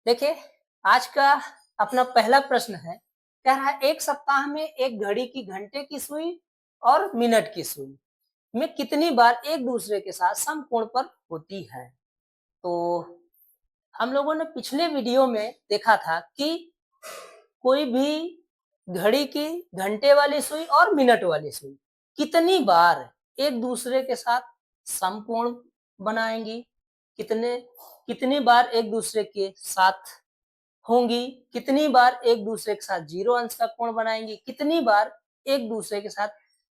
देखिए, आज का अपना पहला प्रश्न है, कह रहा है एक सप्ताह में एक घड़ी की घंटे की सुई और मिनट की सुई में कितनी बार एक दूसरे के साथ समकोण पर होती है। तो हम लोगों ने पिछले वीडियो में देखा था कि कोई भी घड़ी की घंटे वाली सुई और मिनट वाली सुई कितनी बार एक दूसरे के साथ समकोण बनाएंगी, कितने कितनी बार एक दूसरे के साथ होंगी, कितनी बार एक दूसरे के साथ जीरो अंश का कोण बनाएंगी, कितनी बार एक दूसरे के साथ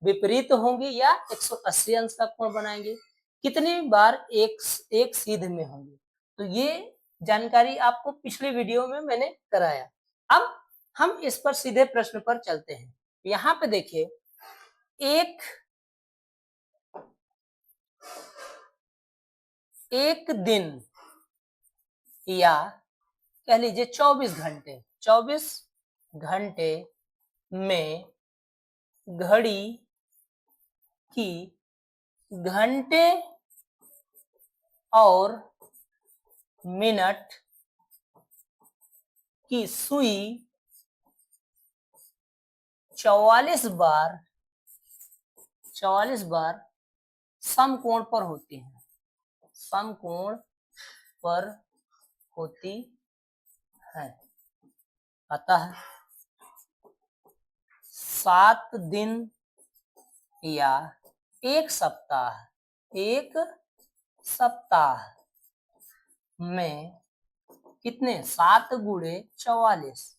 विपरीत होंगी या 180 अंश का कोण बनाएंगे, कितनी बार एक एक सीध में होंगी। तो ये जानकारी आपको पिछले वीडियो में मैंने कराया। अब हम इस पर सीधे प्रश्न पर चलते हैं। यहाँ पे देखिए, एक दिन या कह लीजिए 24 घंटे में घड़ी की घंटे और मिनट की सुई 44 बार समकोण पर होती है, समकोण पर होती है। अतः 7 दिन या एक सप्ताह में कितने 7 गुणे 44,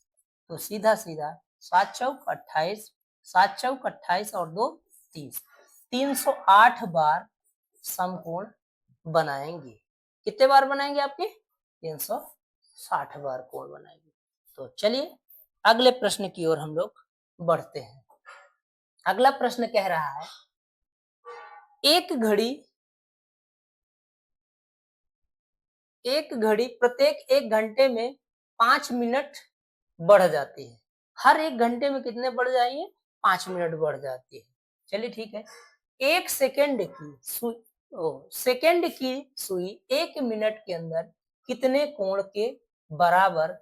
तो सीधा सीधा 7 चौक 28, 7 चौक 28 और 2 30, 308 बार समकोण बनाएंगे। कितने बार बनाएंगे आपके 360 बार कोण बनाएंगे। तो चलिए अगले प्रश्न की ओर हम लोग बढ़ते हैं। अगला प्रश्न कह रहा है एक घड़ी प्रत्येक 1 घंटे में 5 मिनट बढ़ जाती है। हर 1 घंटे में कितने बढ़ जाएंगे? 5 मिनट बढ़ जाती है। चलिए ठीक है। 1 सेकंड की सुई 1 मिनट के अंदर कितने कोण के बराबर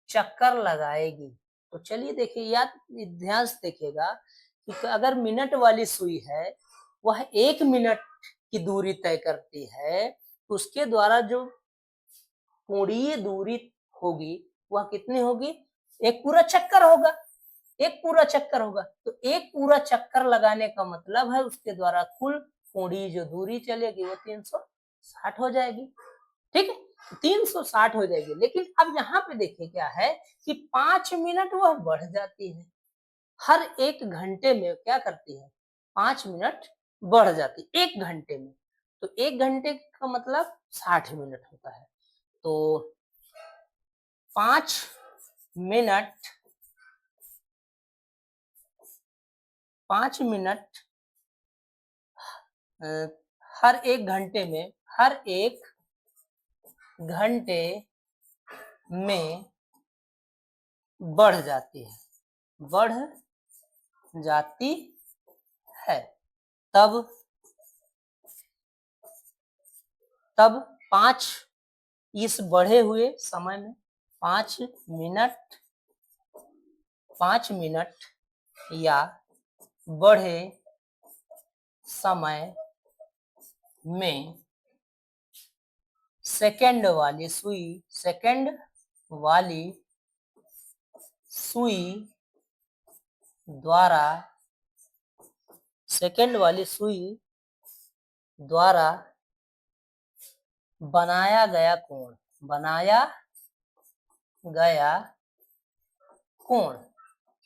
चक्कर लगाएगी? तो चलिए देखिए, याद ध्यान से देखिएगा कि अगर मिनट वाली सुई है, वह 1 मिनट की दूरी तय करती है, तो उसके द्वारा जो कोणीय दूरी होगी वह कितनी होगी? एक पूरा चक्कर होगा, एक पूरा चक्कर होगा। तो एक पूरा चक्कर लगाने का मतलब है उसके द्वारा कुल कोणीय जो दूरी चलेगी वो 360 हो जाएगी। ठीक है, 360 हो जाएगी। लेकिन अब यहाँ पे देखिए क्या है कि 5 मिनट वह बढ़ जाती है। हर 1 घंटे में क्या करती है? 5 मिनट बढ़ जाती 1 घंटे में। तो 1 घंटे का मतलब 60 मिनट होता है। तो 5 मिनट 5 मिनट हर 1 घंटे में बढ़ जाती है, बढ़ जाती है। तब 5 इस बढ़े हुए समय में 5 मिनट या बढ़े समय में सेकंड वाली सुई द्वारा बनाया गया कोण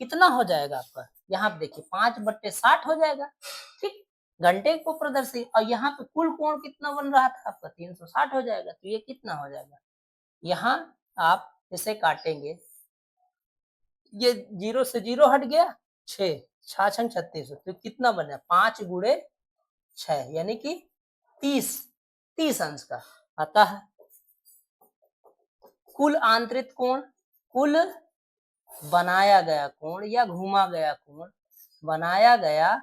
कितना हो जाएगा आपका? यहाँ पे देखिए 5/60 हो जाएगा। ठीक, घंटे को प्रदर्शित, और यहाँ पे कुल कोण कितना बन रहा था आपका? 360 हो जाएगा। तो ये कितना हो जाएगा? यहाँ आप इसे काटेंगे, ये 0 से 0 हट गया, 6 6 36, तो कितना बना? 5 गुणे 6 यानी कि 30 अंश का। अतः कुल आंतरिक कोण, कुल बनाया गया कोण या घुमा गया कोण, बनाया गया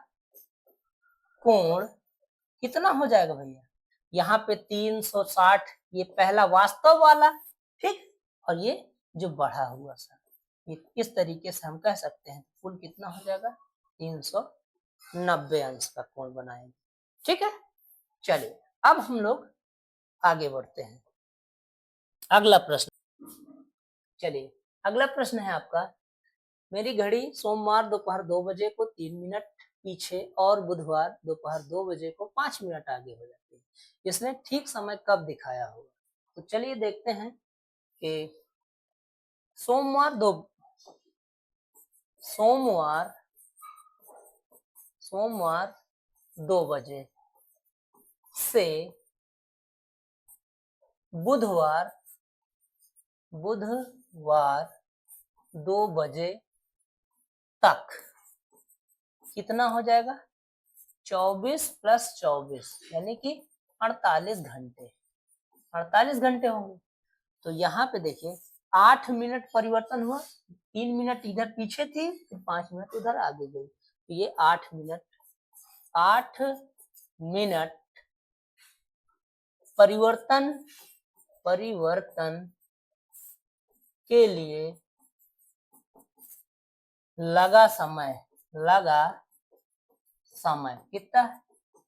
कोण कितना हो जाएगा भैया? यहाँ पे 360, ये पहला वास्तव वाला, ठीक, और ये जो बढ़ा हुआ सा, ये इस तरीके से हम कह सकते हैं कुल कितना हो जाएगा, 390 अंश का कोण बनाएंगे। ठीक है, चलिए अब हम लोग आगे बढ़ते हैं। अगला प्रश्न, चलिए अगला प्रश्न है आपका, मेरी घड़ी सोमवार दोपहर 2 बजे को 3 मिनट पीछे और बुधवार दोपहर 2 बजे को 5 मिनट आगे हो जाती है, इसने ठीक समय कब दिखाया होगा? तो चलिए देखते हैं कि सोमवार सोमवार 2 बजे से बुधवार 2 बजे तक कितना हो जाएगा, 24 प्लस 24 यानी कि 48 घंटे, 48 घंटे होंगे। तो यहाँ पे देखिए 8 मिनट परिवर्तन हुआ, 3 मिनट इधर पीछे थी, फिर 5 मिनट उधर आगे गई, तो ये 8 मिनट परिवर्तन के लिए लगा समय कितना,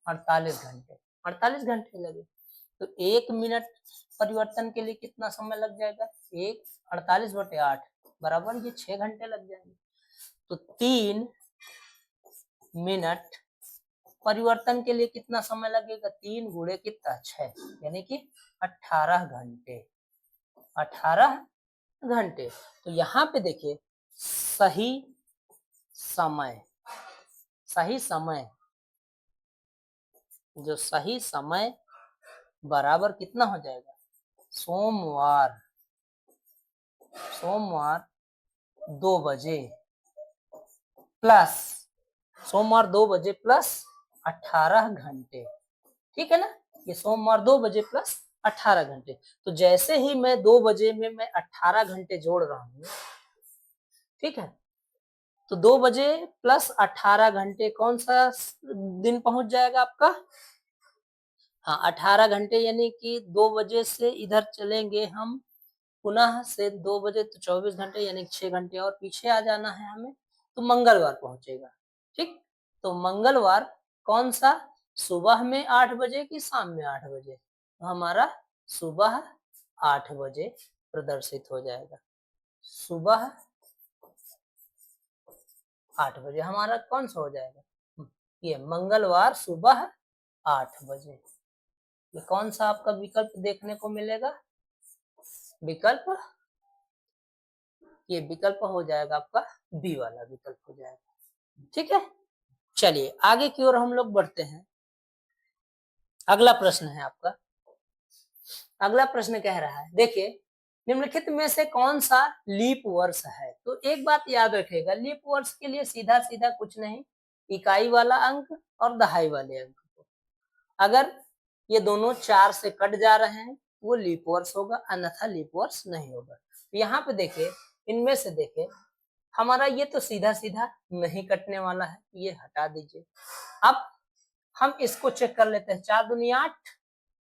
48 घंटे, 48 घंटे लगे। तो 1 मिनट परिवर्तन के लिए कितना समय लग जाएगा, 48/8 बराबर ये 6 घंटे लग जाएंगे। तो 3 मिनट परिवर्तन के लिए कितना समय लगेगा, 3 गुणे कितना, 6 यानी कि 18 घंटे। तो यहाँ पे देखिए सही समय बराबर कितना हो जाएगा, सोमवार 2 बजे प्लस 18 घंटे। ठीक है ना, ये सोमवार 2 बजे प्लस 18 घंटे। तो जैसे ही मैं 2 बजे में मैं 18 घंटे जोड़ रहा हूँ, ठीक है, तो 2 बजे प्लस 18 घंटे कौन सा दिन पहुंच जाएगा आपका, हाँ 18 घंटे, यानी कि 2 बजे से इधर चलेंगे हम पुनः से 2 बजे, तो 24 घंटे यानी 6 घंटे और पीछे आ जाना है हमें, तो मंगलवार पहुंचेगा। ठीक, तो मंगलवार कौन सा, सुबह में 8 बजे की शाम में 8 बजे, तो हमारा सुबह 8 बजे प्रदर्शित हो जाएगा, सुबह 8 बजे हमारा कौन सा हो जाएगा, ये मंगलवार सुबह 8 बजे। ये कौन सा आपका विकल्प देखने को मिलेगा, ये विकल्प हो जाएगा आपका बी वाला विकल्प हो जाएगा। ठीक है, चलिए आगे की ओर हम लोग बढ़ते हैं। अगला प्रश्न है आपका, अगला प्रश्न कह रहा है, देखिए निम्नलिखित में से कौन सा लीप वर्ष है? तो एक बात याद रखिएगा, लीप वर्ष के लिए सीधा सीधा कुछ नहीं, इकाई वाला अंक और दहाई वाले अंक को, अगर ये दोनों 4 से कट जा रहे हैं वो लीप वर्ष होगा, अन्यथा लीप वर्ष नहीं होगा। तो यहाँ पे देखिए, इनमें से देखिए हमारा ये तो सीधा सीधा नहीं कटने वाला है, ये हटा दीजिए। अब हम इसको चेक कर लेते हैं, 4 दूनी 8,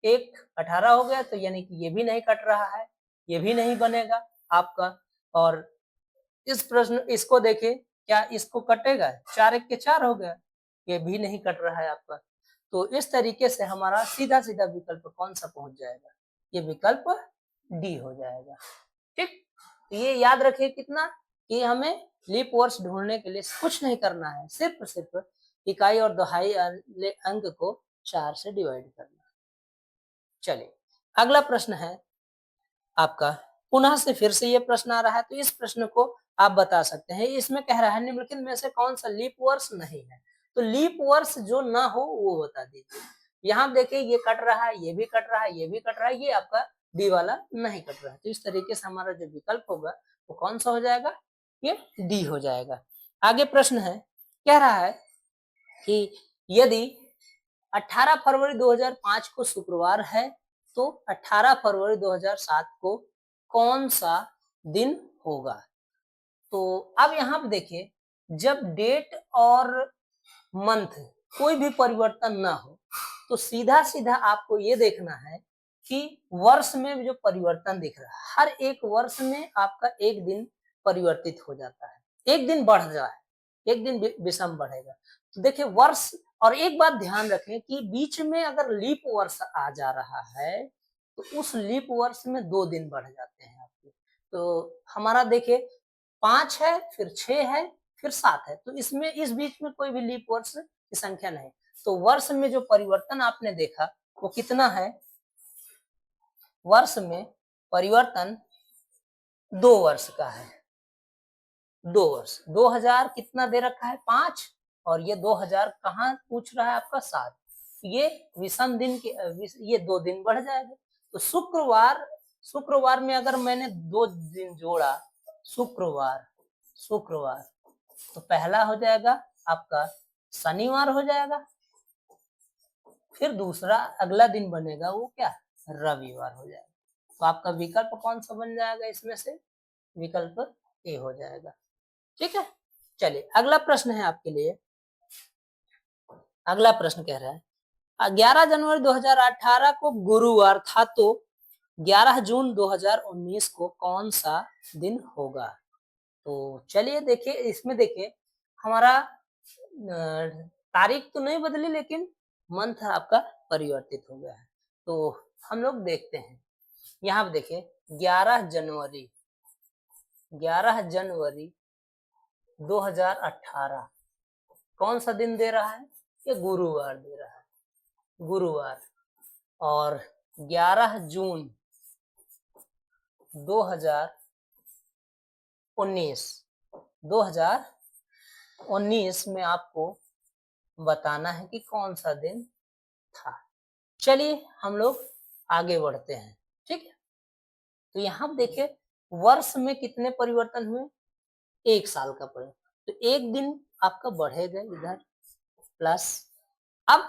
1 18 हो गया, तो यानी कि ये भी नहीं कट रहा है, ये भी नहीं बनेगा आपका। और इस प्रश्न इसको देखिए, क्या इसको कटेगा, 4 1 के 4 हो गया, ये भी नहीं कट रहा है आपका। तो इस तरीके से हमारा सीधा सीधा विकल्प कौन सा पहुंच जाएगा, ये विकल्प डी हो जाएगा। ठीक, तो ये याद रखिए कितना, कि हमें लीप वर्ष ढूंढने के लिए कुछ नहीं करना है, सिर्फ इकाई और दहाई अंक को 4 से डिवाइड करना। चलिए अगला प्रश्न है आपका, पुनः से फिर से ये प्रश्न आ रहा है, तो इस प्रश्न को आप बता सकते हैं। इसमें कह रहा है निम्नलिखित में से कौन सा लीप वर्ष नहीं है, तो लीप वर्ष जो ना हो वो बता दीजिए। यहाँ देखिए ये कट रहा है, ये भी कट रहा है, ये भी कट रहा है, ये आपका डी वाला नहीं कट रहा है। तो इस तरीके से हमारा जो विकल्प होगा वो कौन सा हो जाएगा, ये डी हो जाएगा। आगे प्रश्न है, कह रहा है कि यदि 18 फरवरी 2005 को शुक्रवार है, तो 18 फरवरी 2007 को कौन सा दिन होगा? तो अब यहाँ पे देखिए, जब डेट और मंथ कोई भी परिवर्तन ना हो, तो सीधा सीधा आपको ये देखना है कि वर्ष में जो परिवर्तन दिख रहा है, हर एक वर्ष में आपका एक दिन परिवर्तित हो जाता है, एक दिन बढ़ रहा है, एक दिन विषम बढ़ेगा। तो देखिए वर्ष, और एक बात ध्यान रखें कि बीच में अगर लीप वर्ष आ जा रहा है तो उस लीप वर्ष में 2 दिन बढ़ जाते हैं आपके। तो हमारा देखिए 5 है, फिर 6 है, फिर 7 है, तो इसमें इस बीच में कोई भी लीप वर्ष की संख्या नहीं। तो वर्ष में जो परिवर्तन आपने देखा वो कितना है? वर्ष में परिवर्तन 2 वर्ष का है, 2 वर्ष। 2000 कितना दे रखा है? 5, और ये 2000 कहाँ पूछ रहा है आपका? 7। ये विषम दिन के ये 2 दिन बढ़ जाएगा। तो शुक्रवार में अगर मैंने 2 दिन जोड़ा, शुक्रवार शुक्रवार, तो पहला हो जाएगा आपका शनिवार हो जाएगा, फिर दूसरा अगला दिन बनेगा वो क्या? रविवार हो जाएगा। तो आपका विकल्प कौन सा बन जाएगा इसमें से? विकल्प ए हो जाएगा। ठीक है, चलिए अगला प्रश्न है आपके लिए। अगला प्रश्न कह रहा है 11 जनवरी 2018 को गुरुवार था, तो 11 जून 2019 को कौन सा दिन होगा? तो चलिए देखिए, इसमें देखिए हमारा तारीख तो नहीं बदली, लेकिन मंथ आपका परिवर्तित हो गया है। तो हम लोग देखते हैं, यहाँ पे देखिए 11 जनवरी 2018 कौन सा दिन दे रहा है? ये गुरुवार दे रहा है, गुरुवार। और 11 जून 2019 में आपको बताना है कि कौन सा दिन था। चलिए हम लोग आगे बढ़ते हैं। ठीक है, तो यहाँ देखिए वर्ष में कितने परिवर्तन हुए? 1 साल का परिवर्तन, तो एक दिन आपका बढ़ेगा इधर प्लस। अब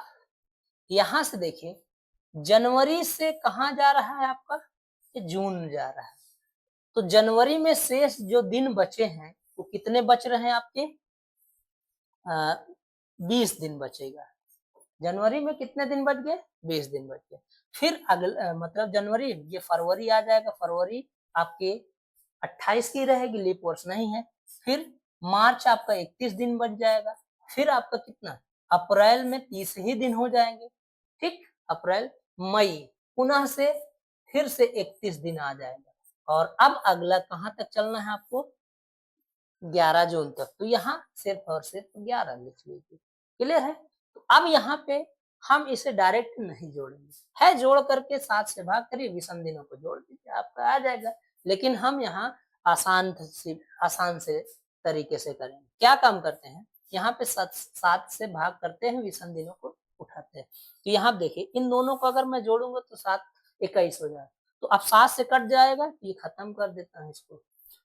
यहां से देखिए जनवरी से कहां जा रहा है आपका? ये जून जा रहा है। तो जनवरी में शेष जो दिन बचे हैं वो कितने बच रहे हैं आपके? 20 दिन बचेगा। जनवरी में कितने दिन बच गए? 20 दिन बच गए। फिर अगला मतलब जनवरी, ये फरवरी आ जाएगा, फरवरी आपके 28 की रहेगी, लीप वर्ष नहीं है। फिर मार्च आपका 31 दिन बच जाएगा। फिर आपका कितना? अप्रैल में 30 ही दिन हो जाएंगे। ठीक, अप्रैल, मई पुनः से फिर से 31 दिन आ जाएगा। और अब अगला कहां तक चलना है आपको? 11 जून तक। तो यहाँ सिर्फ और सिर्फ 11 लिख लीजिए। क्लियर है? तो अब यहाँ पे हम इसे डायरेक्ट नहीं जोड़ेंगे, है जोड़ करके 7 से भाग करिए, विषम दिनों को जोड़ दीजिए, आपका आ जाएगा। लेकिन हम यहाँ आसान से तरीके से करेंगे। क्या काम करते हैं? यहाँ पे 7 से भाग करते हैं, विषम दिनों को उठाते हैं। तो यहाँ देखिए इन दोनों को अगर मैं जोड़ूंगा तो 7 21 हो जाएगा। तो अब 7 से कट जाएगा, ये खत्म कर देता है इसको।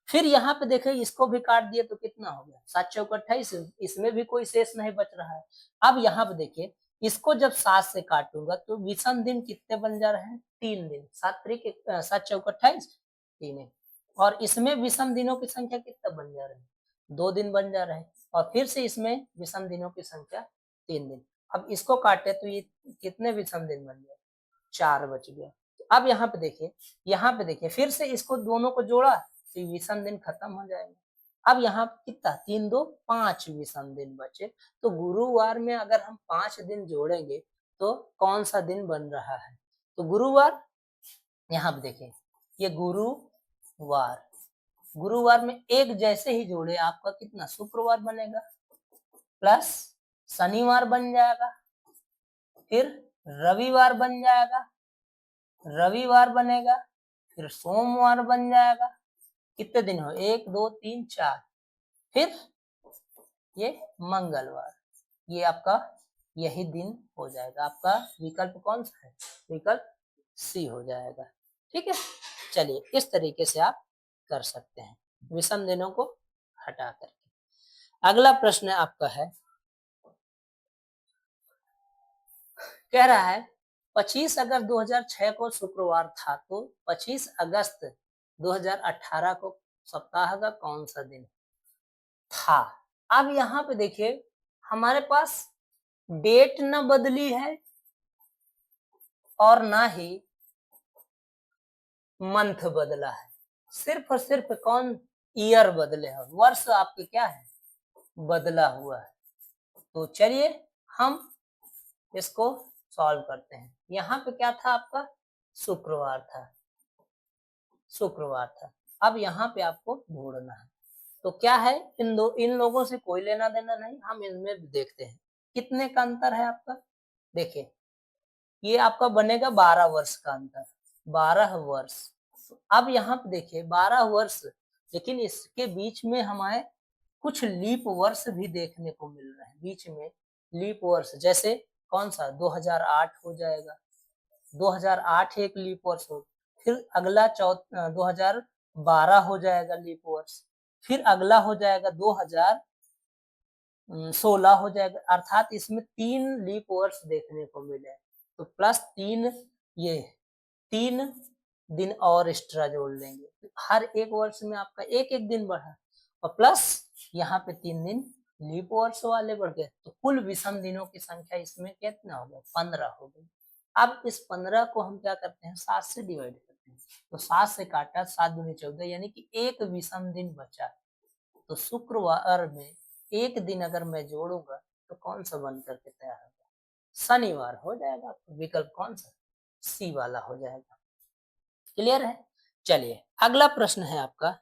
फिर यहाँ पे देखिए इसको भी काट दिए तो कितना हो गया? 7 चौक 28, इसमें भी कोई शेष नहीं बच रहा है। अब यहाँ पे देखिए इसको जब 7 से काटूंगा तो विषम दिन कितने बन जा रहे हैं? 3 दिन। 7 चौक 28, 3। और इसमें विषम दिनों की संख्या कितना बन जा रहे हैं? 2 दिन बन जा रहे हैं। और फिर से इसमें विषम दिनों की संख्या 3 दिन। अब इसको काटे तो ये कितने विषम दिन बन गए? 4 बच गया। अब यहाँ पे देखिए फिर से इसको दोनों को जोड़ा तो विषम दिन खत्म हो जाएगा। अब यहाँ कितना? 3 2 5 विषम दिन बचे। तो गुरुवार में अगर हम 5 दिन जोड़ेंगे तो कौन सा दिन बन रहा है? तो गुरुवार, यहाँ पे देखिए ये गुरुवार में एक जैसे ही जोड़े आपका कितना? शुक्रवार बनेगा, प्लस शनिवार बन जाएगा, फिर रविवार बन जाएगा, रविवार बनेगा, फिर सोमवार बन जाएगा। कितने दिन हो? 1 2 3 4। फिर ये मंगलवार, ये आपका यही दिन हो जाएगा। आपका विकल्प कौन सा है? विकल्प सी हो जाएगा। ठीक है, चलिए इस तरीके से आप कर सकते हैं विषम दिनों को हटा करके। अगला प्रश्न आपका है, कह रहा है 25 अगस्त 2006 को शुक्रवार था, तो 25 अगस्त 2018 को सप्ताह का कौन सा दिन था? अब यहाँ पे देखिए हमारे पास डेट न बदली है और ना ही मंथ बदला है, सिर्फ और सिर्फ कौन, ईयर बदले हैं, वर्ष आपके क्या है, बदला हुआ है। तो चलिए हम इसको सॉल्व करते हैं। यहाँ पे क्या था आपका, शुक्रवार था, शुक्रवार था। अब यहाँ पे आपको ढूंढना है, तो क्या है, इन लोगों से कोई लेना देना नहीं, हम इनमें भी देखते हैं कितने का अंतर है आपका। देखिए ये आपका बनेगा 12 वर्ष का अंतर, 12 वर्ष। अब यहाँ पे देखिए 12 वर्ष, लेकिन इसके बीच में हमारे कुछ लीप वर्ष भी देखने को मिल रहे हैं, बीच में लीप वर्ष, जैसे कौन सा, 2008 हो जाएगा, 2008 एक लीप वर्ष हो, फिर अगला 2012 हो जाएगा लीप वर्ष, फिर अगला हो जाएगा 2016 हो जाएगा, अर्थात इसमें 3 लीप वर्ष देखने को मिले। तो प्लस 3, ये 3 दिन और एक्स्ट्रा जोड़ लेंगे, हर एक वर्ष में आपका एक एक दिन बढ़ा, और प्लस यहाँ पे 3 दिन लीप वर्ष वाले बढ़ गए, तो कुल विषम दिनों की संख्या इसमें कितना हो गया, 15 हो गई। अब इस 15 को हम क्या करते हैं, 7 से डिवाइड करते हैं, तो 7 से काटा, 7 दूनी 14, यानी कि एक विषम दिन बचा। तो शुक्रवार में एक दिन अगर मैं जोड़ूंगा तो कौन सा बन करके तैयार होगा, शनिवार हो जाएगा। तो विकल्प कौन सा, सी वाला हो जाएगा। क्लियर है। चलिए अगला प्रश्न है आपका,